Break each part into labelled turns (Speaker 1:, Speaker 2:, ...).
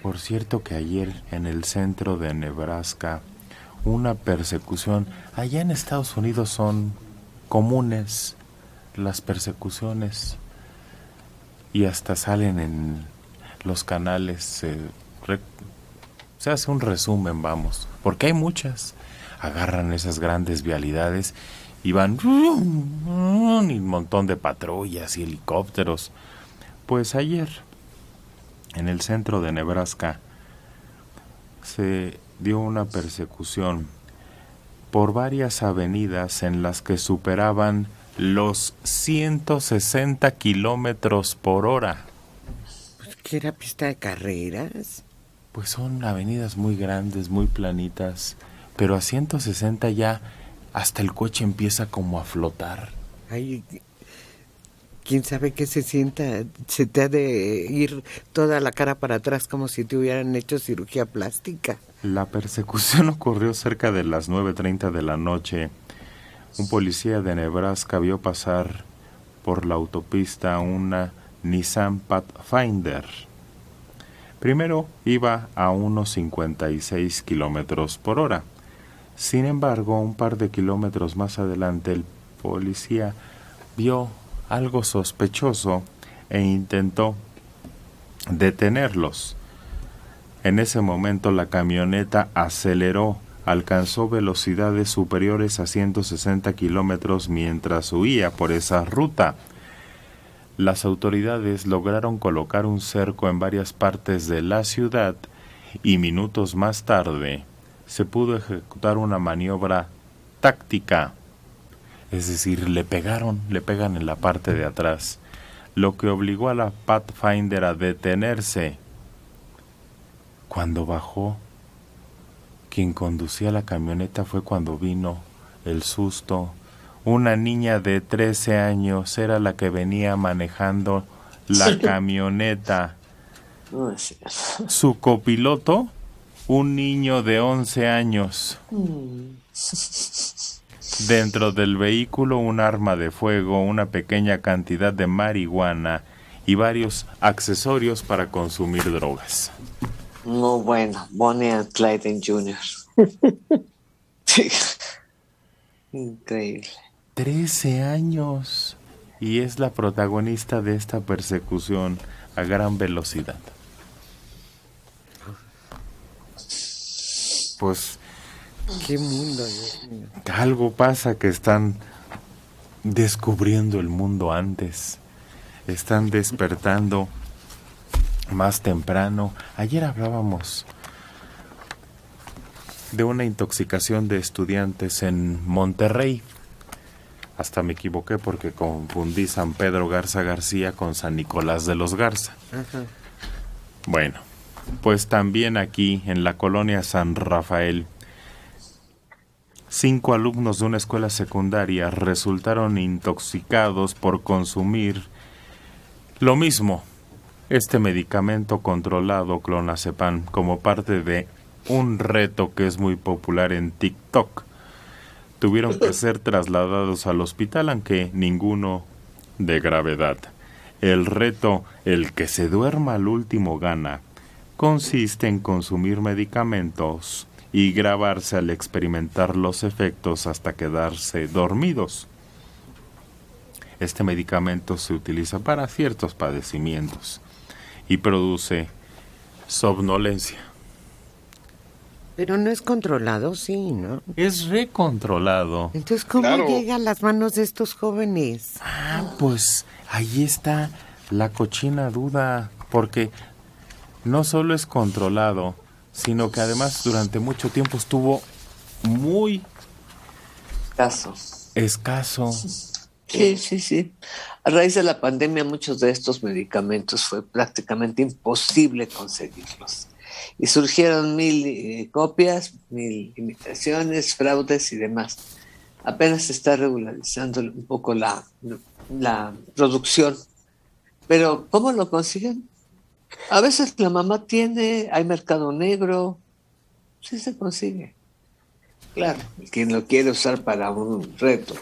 Speaker 1: Por cierto que ayer en el centro de Nebraska, una persecución, allá en Estados Unidos son comunes las persecuciones y hasta salen en los canales, se hace un resumen, vamos, porque hay muchas. Agarran esas grandes vialidades y van y un montón de patrullas y helicópteros. Pues ayer, en el centro de Nebraska, se dio una persecución por varias avenidas en las que superaban los 160 kilómetros por hora.
Speaker 2: Pues, ¿qué era pista de carreras?
Speaker 1: Pues son avenidas muy grandes, muy planitas, pero a 160 ya hasta el coche empieza como a flotar.
Speaker 2: Ay, quién sabe qué se sienta. Se te ha de ir toda la cara para atrás como si te hubieran hecho cirugía plástica.
Speaker 1: La persecución ocurrió cerca de las 9:30 de la noche. Un policía de Nebraska vio pasar por la autopista una Nissan Pathfinder. Primero iba a unos 56 kilómetros por hora. Sin embargo, un par de kilómetros más adelante, el policía vio algo sospechoso e intentó detenerlos. En ese momento la camioneta aceleró, alcanzó velocidades superiores a 160 kilómetros mientras huía por esa ruta. Las autoridades lograron colocar un cerco en varias partes de la ciudad y minutos más tarde se pudo ejecutar una maniobra táctica. Es decir, le pegan en la parte de atrás, lo que obligó a la Pathfinder a detenerse. Cuando bajó, quien conducía la camioneta fue cuando vino el susto. Una niña de 13 años era la que venía manejando la camioneta. Su copiloto, un niño de 11 años. Dentro del vehículo un arma de fuego, una pequeña cantidad de marihuana y varios accesorios para consumir drogas.
Speaker 3: No, bueno, Bonnie and Clyde Jr. Sí. Increíble.
Speaker 1: 13 años. Y es la protagonista de esta persecución a gran velocidad. Pues
Speaker 2: qué mundo.
Speaker 1: Algo pasa, que están descubriendo el mundo antes. Están despertando más temprano. Ayer hablábamos de una intoxicación de estudiantes en Monterrey. Hasta me equivoqué porque confundí San Pedro Garza García con San Nicolás de los Garza.
Speaker 2: Ajá.
Speaker 1: Bueno, pues también aquí en la colonia San Rafael, 5 alumnos de una escuela secundaria resultaron intoxicados por consumir lo mismo, este medicamento controlado clonazepam, como parte de un reto que es muy popular en TikTok. Tuvieron que ser trasladados al hospital, aunque ninguno de gravedad. El reto, el que se duerma al último gana, consiste en consumir medicamentos y grabarse al experimentar los efectos hasta quedarse dormidos. Este medicamento se utiliza para ciertos padecimientos y produce somnolencia.
Speaker 2: Pero no es controlado, sí, ¿no?
Speaker 1: Es recontrolado.
Speaker 2: Entonces, ¿cómo llega a las manos de estos jóvenes?
Speaker 1: Pues ahí está la cochina duda, porque no solo es controlado, sino que además durante mucho tiempo estuvo muy escaso.
Speaker 3: Sí. A raíz de la pandemia, muchos de estos medicamentos fue prácticamente imposible conseguirlos. Y surgieron 1000 copias, 1000 imitaciones, fraudes y demás. Apenas se está regularizando un poco la producción. Pero, ¿cómo lo consiguen? A veces la mamá tiene, hay mercado negro, sí se consigue. Claro, quien lo quiere usar para un reto,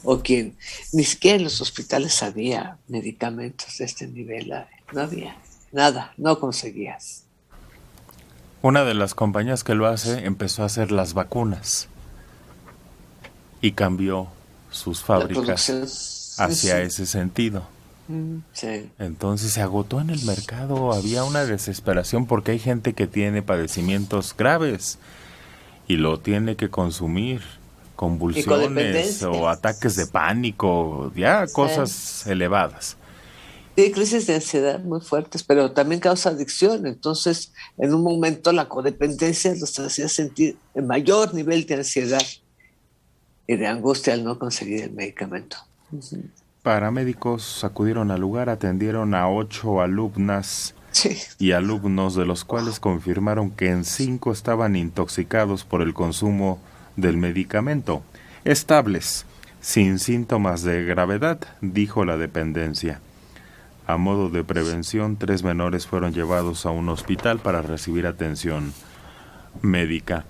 Speaker 3: o quien, ni siquiera en los hospitales había medicamentos de este nivel, no había nada, no conseguías.
Speaker 1: Una de las compañías que lo hace empezó a hacer las vacunas y cambió sus fábricas hacia ese sentido.
Speaker 3: Sí.
Speaker 1: Entonces se agotó en el mercado, había una desesperación porque hay gente que tiene padecimientos graves y lo tiene que consumir, convulsiones o ataques de pánico, ya cosas elevadas.
Speaker 3: Sí, crisis de ansiedad muy fuertes, pero también causa adicción. Entonces, en un momento la codependencia los hacía sentir el mayor nivel de ansiedad y de angustia al no conseguir el medicamento.
Speaker 1: Paramédicos acudieron al lugar, atendieron a 8 alumnas y alumnos, de los cuales confirmaron que en 5 estaban intoxicados por el consumo del medicamento, estables, sin síntomas de gravedad, dijo la dependencia. A modo de prevención, 3 menores fueron llevados a un hospital para recibir atención médica.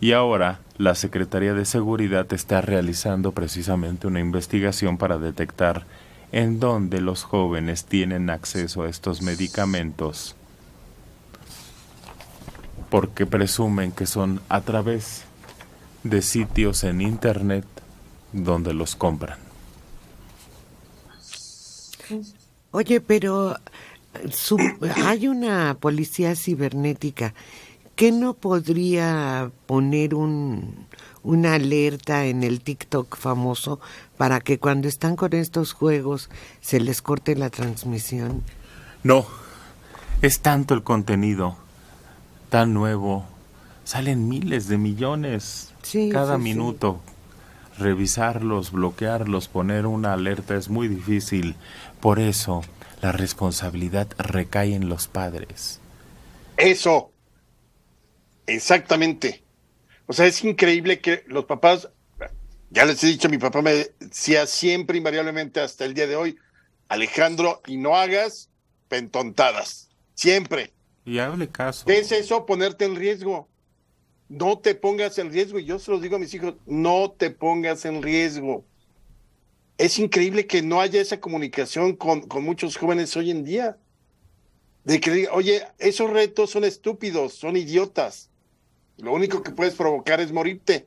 Speaker 1: Y ahora, la Secretaría de Seguridad está realizando precisamente una investigación para detectar en dónde los jóvenes tienen acceso a estos medicamentos, porque presumen que son a través de sitios en internet donde los compran.
Speaker 2: Oye, pero hay una policía cibernética que no podría poner una alerta en el TikTok famoso para que cuando están con estos juegos se les corte la transmisión.
Speaker 1: No, es tanto el contenido, tan nuevo, salen miles de millones cada minuto. Revisarlos, bloquearlos, poner una alerta es muy difícil. Por eso, la responsabilidad recae en los padres.
Speaker 4: Eso, exactamente. O sea, es increíble que los papás, ya les he dicho, mi papá me decía siempre, invariablemente, hasta el día de hoy, Alejandro, y no hagas pentontadas, siempre.
Speaker 1: Y hable caso.
Speaker 4: ¿Qué es eso? Ponerte en riesgo. No te pongas en riesgo, y yo se los digo a mis hijos, no te pongas en riesgo. Es increíble que no haya esa comunicación con muchos jóvenes hoy en día. De que diga, oye, esos retos son estúpidos, son idiotas. Lo único que puedes provocar es morirte.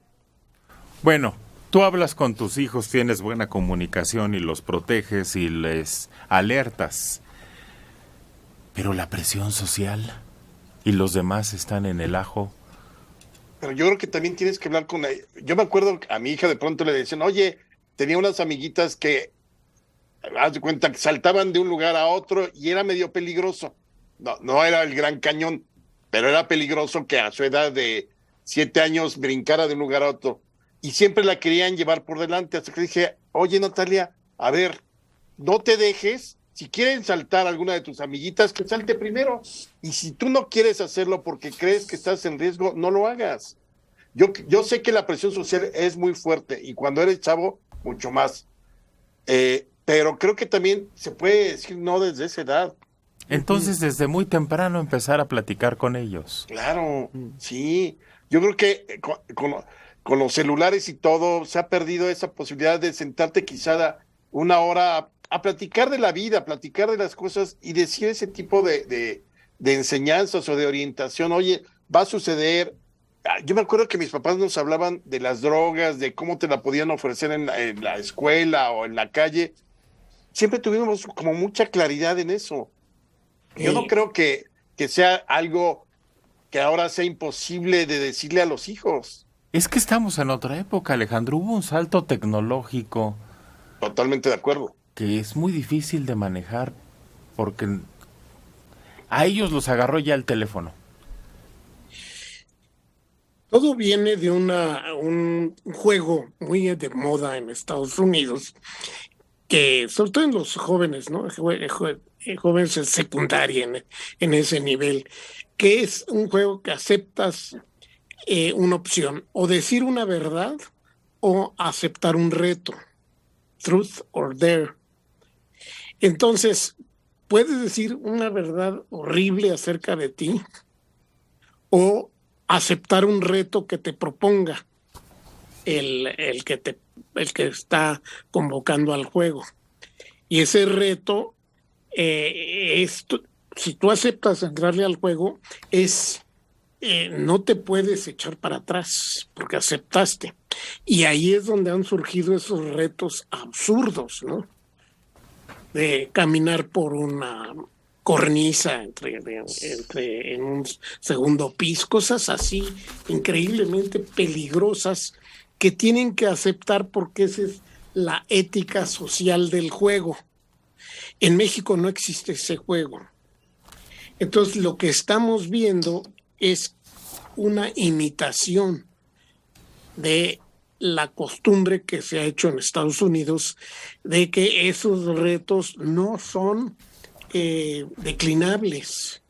Speaker 1: Bueno, tú hablas con tus hijos, tienes buena comunicación y los proteges y les alertas. Pero la presión social y los demás están en el ajo.
Speaker 4: Pero yo creo que también tienes que hablar con ella. Yo me acuerdo a mi hija de pronto le decían, oye, tenía unas amiguitas que, haz de cuenta, que saltaban de un lugar a otro y era medio peligroso. No era el Gran Cañón, pero era peligroso que a su edad de 7 años brincara de un lugar a otro. Y siempre la querían llevar por delante, hasta que dije, oye, Natalia, a ver, no te dejes. Si quieren saltar a alguna de tus amiguitas, que salte primero. Y si tú no quieres hacerlo porque crees que estás en riesgo, no lo hagas. Yo sé que la presión social es muy fuerte y cuando eres chavo, mucho más. Pero creo que también se puede decir no desde esa edad.
Speaker 1: Entonces, desde muy temprano empezar a platicar con ellos.
Speaker 4: Claro, sí. Yo creo que con los celulares y todo, se ha perdido esa posibilidad de sentarte quizá una hora a platicar de la vida, a platicar de las cosas y decir ese tipo de enseñanzas o de orientación. Oye, va a suceder. Yo me acuerdo que mis papás nos hablaban de las drogas, de cómo te la podían ofrecer en la escuela o en la calle. Siempre tuvimos como mucha claridad en eso. Yo no creo que sea algo que ahora sea imposible de decirle a los hijos.
Speaker 1: Es que estamos en otra época, Alejandro. Hubo un salto tecnológico.
Speaker 4: Totalmente de acuerdo.
Speaker 1: Que es muy difícil de manejar porque a ellos los agarró ya el teléfono.
Speaker 5: Todo viene de un juego muy de moda en Estados Unidos, que sobre todo en los jóvenes, ¿no? Jóvenes en secundaria en ese nivel, que es un juego que aceptas una opción, o decir una verdad o aceptar un reto, truth or dare. Entonces, puedes decir una verdad horrible acerca de ti o aceptar un reto que te proponga el que está convocando al juego. Y ese reto, si tú aceptas entrarle al juego, es no te puedes echar para atrás porque aceptaste. Y ahí es donde han surgido esos retos absurdos, ¿no? De caminar por una cornisa en un segundo piso, cosas así increíblemente peligrosas que tienen que aceptar porque esa es la ética social del juego. En México no existe ese juego. Entonces lo que estamos viendo es una imitación de la costumbre que se ha hecho en Estados Unidos de que esos retos no son declinables,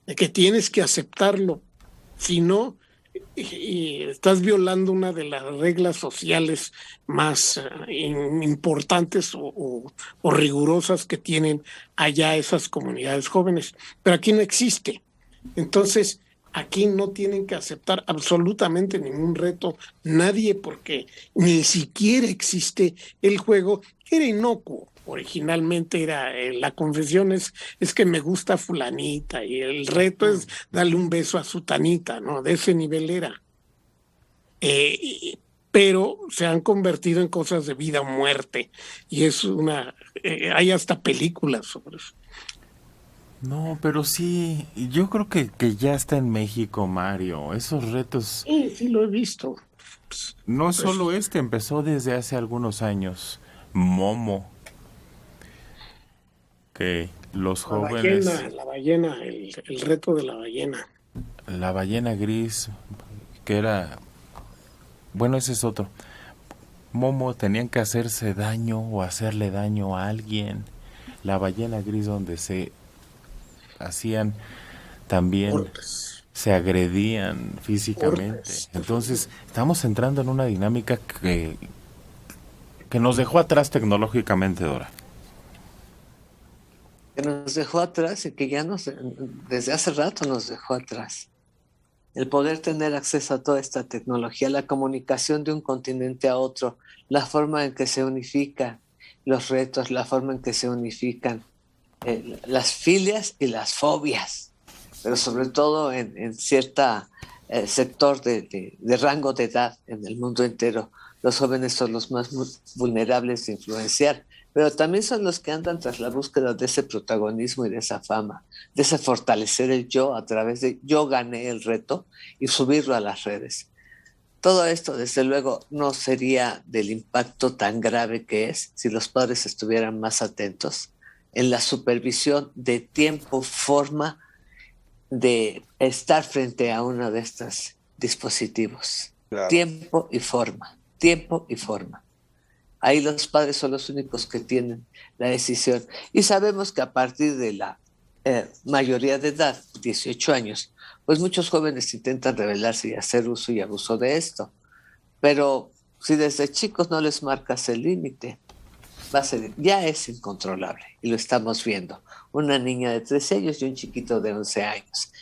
Speaker 5: de que tienes que aceptarlo, si no, estás violando una de las reglas sociales más importantes o rigurosas que tienen allá esas comunidades jóvenes, pero aquí no existe. Entonces, aquí no tienen que aceptar absolutamente ningún reto, nadie, porque ni siquiera existe el juego, que era inocuo. Originalmente era, la confesión es que me gusta fulanita y el reto es darle un beso a sutanita, ¿no? De ese nivel era. Pero se han convertido en cosas de vida o muerte y es hay hasta películas sobre eso.
Speaker 1: No, pero sí, yo creo que ya está en México, Mario. Esos retos...
Speaker 5: Sí, lo he visto.
Speaker 1: No solo empezó desde hace algunos años. Momo. Que los jóvenes...
Speaker 5: La ballena, el reto de la ballena.
Speaker 1: La ballena gris, que era... Bueno, ese es otro. Momo, tenían que hacerse daño o hacerle daño a alguien. La ballena gris, donde se hacían también... Cortes. Se agredían físicamente. Cortes. Entonces, estamos entrando en una dinámica que nos dejó atrás tecnológicamente, Dora.
Speaker 3: Que nos dejó atrás y que ya desde hace rato nos dejó atrás. El poder tener acceso a toda esta tecnología, la comunicación de un continente a otro, la forma en que se unifican los retos, la forma en que se unifican las filias y las fobias, pero sobre todo en cierto sector de rango de edad en el mundo entero. Los jóvenes son los más vulnerables de influenciar, pero también son los que andan tras la búsqueda de ese protagonismo y de esa fama, de ese fortalecer el yo a través de yo gané el reto y subirlo a las redes. Todo esto, desde luego, no sería del impacto tan grave que es si los padres estuvieran más atentos en la supervisión de tiempo, forma de estar frente a uno de estos dispositivos. Claro. Tiempo y forma. Ahí los padres son los únicos que tienen la decisión. Y sabemos que a partir de la mayoría de edad, 18 años, pues muchos jóvenes intentan rebelarse y hacer uso y abuso de esto. Pero si desde chicos no les marcas el límite, ya es incontrolable. Y lo estamos viendo. Una niña de 13 años y un chiquito de 11 años.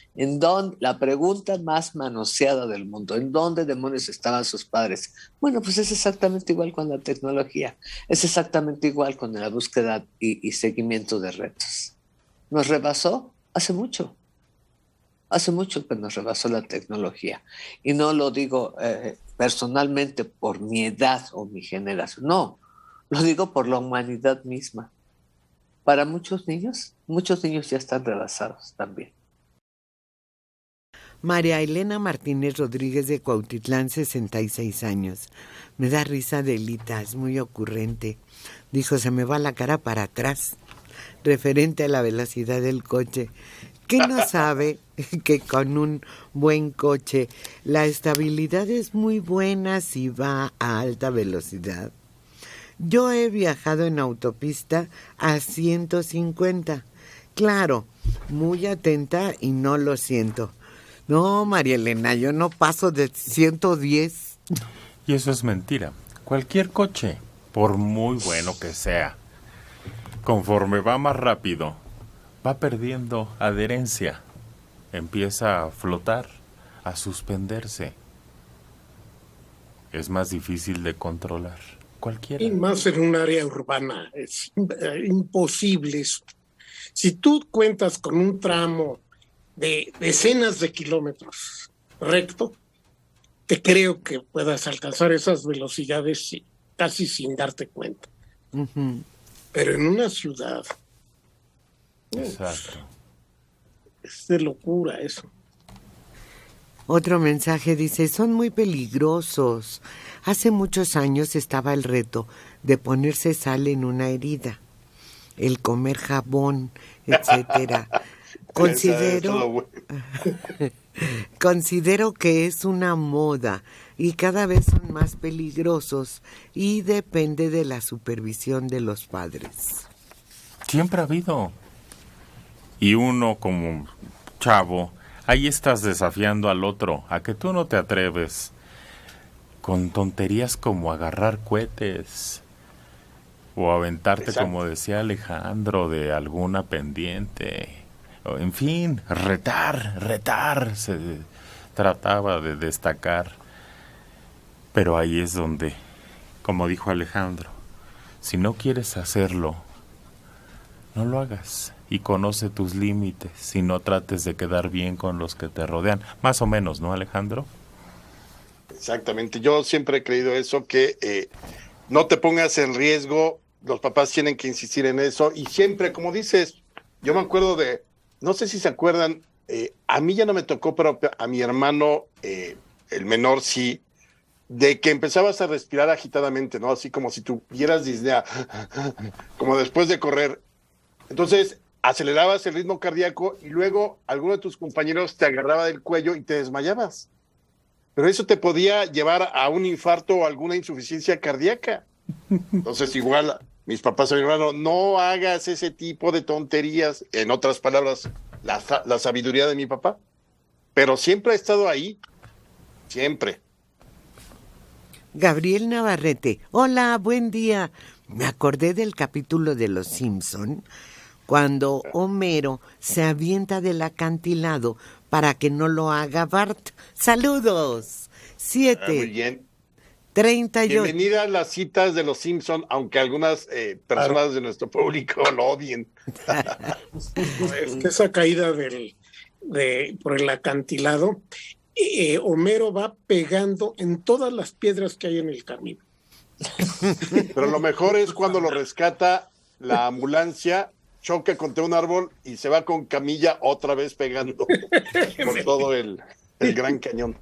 Speaker 3: La pregunta más manoseada del mundo, ¿en dónde demonios estaban sus padres? Bueno, pues es exactamente igual con la tecnología, es exactamente igual con la búsqueda y seguimiento de retos. Nos rebasó hace mucho que nos rebasó la tecnología. Y no lo digo personalmente por mi edad o mi generación, no, lo digo por la humanidad misma. Para muchos niños ya están rebasados también.
Speaker 2: María Elena Martínez Rodríguez de Cuautitlán, 66 años. Me da risa Delita, es muy ocurrente. Dijo, se me va la cara para atrás, referente a la velocidad del coche. ¿Qué no sabe que con un buen coche la estabilidad es muy buena si va a alta velocidad? Yo he viajado en autopista a 150. Claro, muy atenta y no lo siento. No, María Elena, yo no paso de 110.
Speaker 1: Y eso es mentira. Cualquier coche, por muy bueno que sea, conforme va más rápido, va perdiendo adherencia. Empieza a flotar, a suspenderse. Es más difícil de controlar. Cualquiera.
Speaker 5: Y más en un área urbana. Es imposible. Si tú cuentas con un tramo de decenas de kilómetros recto, te creo que puedas alcanzar esas velocidades casi sin darte cuenta.
Speaker 2: Ujú.
Speaker 5: Pero en una ciudad,
Speaker 1: Exacto.
Speaker 5: es de locura eso.
Speaker 2: Otro mensaje dice, son muy peligrosos. Hace muchos años estaba el reto de ponerse sal en una herida, el comer jabón, etcétera. Considero que es una moda y cada vez son más peligrosos y depende de la supervisión de los padres.
Speaker 1: Siempre ha habido. Y uno como chavo, ahí estás desafiando al otro, a que tú no te atreves. Con tonterías como agarrar cohetes o aventarte,
Speaker 4: Exacto,
Speaker 1: como decía Alejandro, de alguna pendiente. O, en fin, retar, se trataba de destacar. Pero ahí es donde, como dijo Alejandro, si no quieres hacerlo, no lo hagas y conoce tus límites y no trates de quedar bien con los que te rodean. Más o menos, ¿no, Alejandro?
Speaker 4: exactamente. Yo siempre he creído eso, que no te pongas en riesgo, los papás tienen que insistir en eso, y siempre, como dices, yo me acuerdo no sé si se acuerdan, a mí ya no me tocó, pero a mi hermano, el menor, sí, de que empezabas a respirar agitadamente, ¿no? Así como si tuvieras disnea, como después de correr. Entonces, acelerabas el ritmo cardíaco y luego alguno de tus compañeros te agarraba del cuello y te desmayabas. Pero eso te podía llevar a un infarto o alguna insuficiencia cardíaca. Entonces, igual, mis papás a mi hermano, no hagas ese tipo de tonterías. En otras palabras, la sabiduría de mi papá. Pero siempre ha estado ahí, siempre.
Speaker 2: Gabriel Navarrete, hola, buen día. Me acordé del capítulo de Los Simpson cuando Homero se avienta del acantilado para que no lo haga Bart. ¡Saludos!
Speaker 4: Muy bien.
Speaker 2: 7:38.
Speaker 4: Bienvenida a las citas de los Simpson, aunque algunas personas de nuestro público lo odien.
Speaker 5: Es que esa caída por el acantilado, Homero va pegando en todas las piedras que hay en el camino.
Speaker 4: Pero lo mejor es cuando lo rescata la ambulancia, choca contra un árbol y se va con camilla otra vez pegando por todo el Gran Cañón.